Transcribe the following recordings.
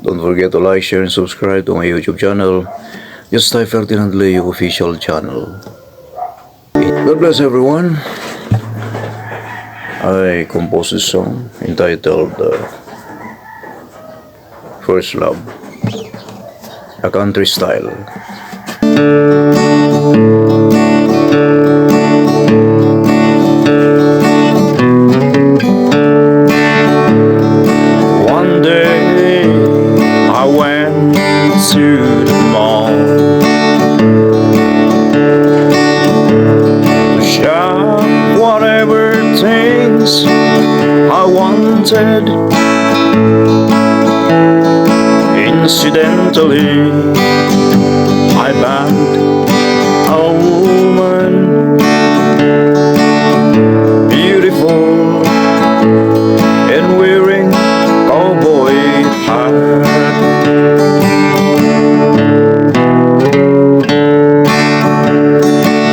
Don't forget to like, share, and subscribe to my YouTube channel. Just type Ferdinand official channel. God bless everyone. I composed a song entitled First Love, a country style. One day I went to the mall to shop whatever things I wanted. Incidentally, I bagged a woman, beautiful and wearing cowboy hat.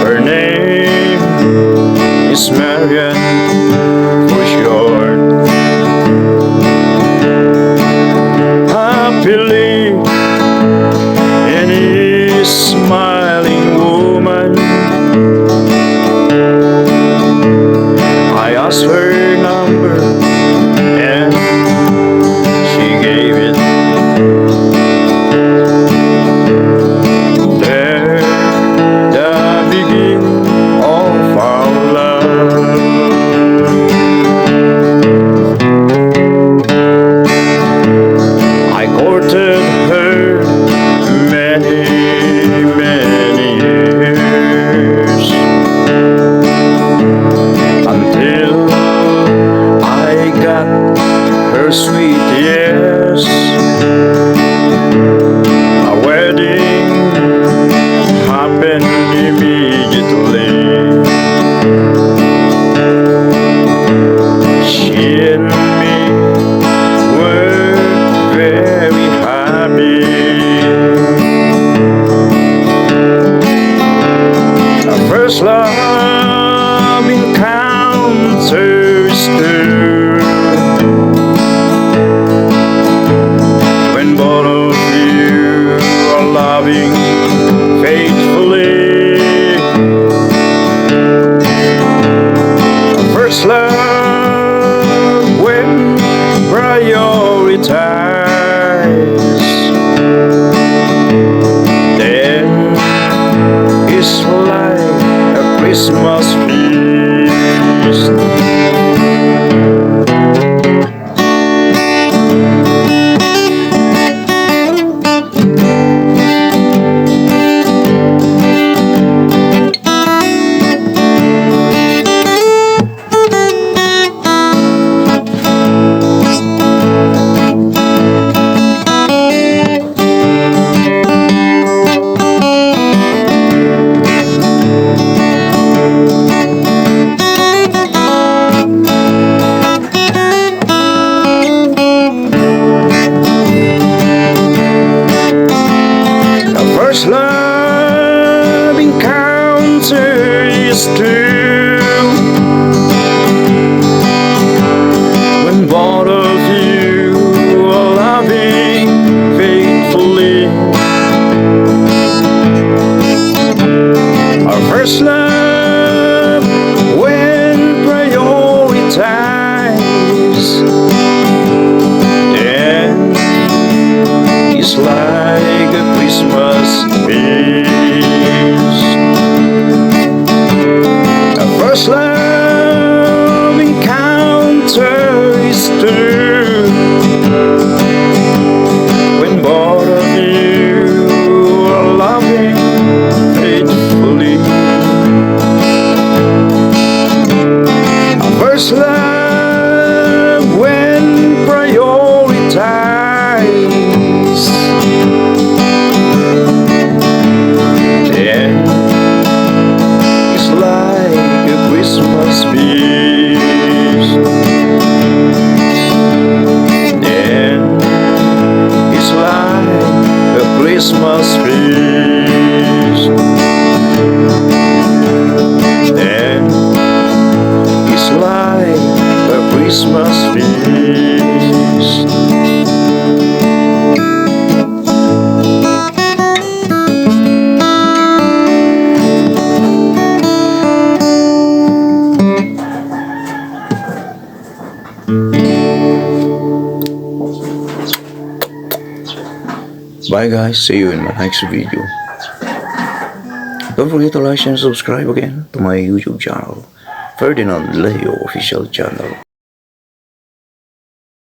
Her name is Marian for short. Happily any smiling woman, I asked her number and she gave it. There, the beginning of our love. I courted her many years until I got her sweet yes. A wedding happened immediately. She and me were very happy. Our first love encounter is true when both of you are loving faithfully. Our first love when prioritized, then it's like a Christmas feast. First love encounter is true when both of you are loving faithfully. Our first love when prioritized, then it's like a Christmas feast. The first love encounter is true when both of you are loving faithfully. The first love when prioritized, Bye guys, see you in my next video. Don't forget to like and subscribe again to my YouTube channel, Ferdinand Leo Official Channel.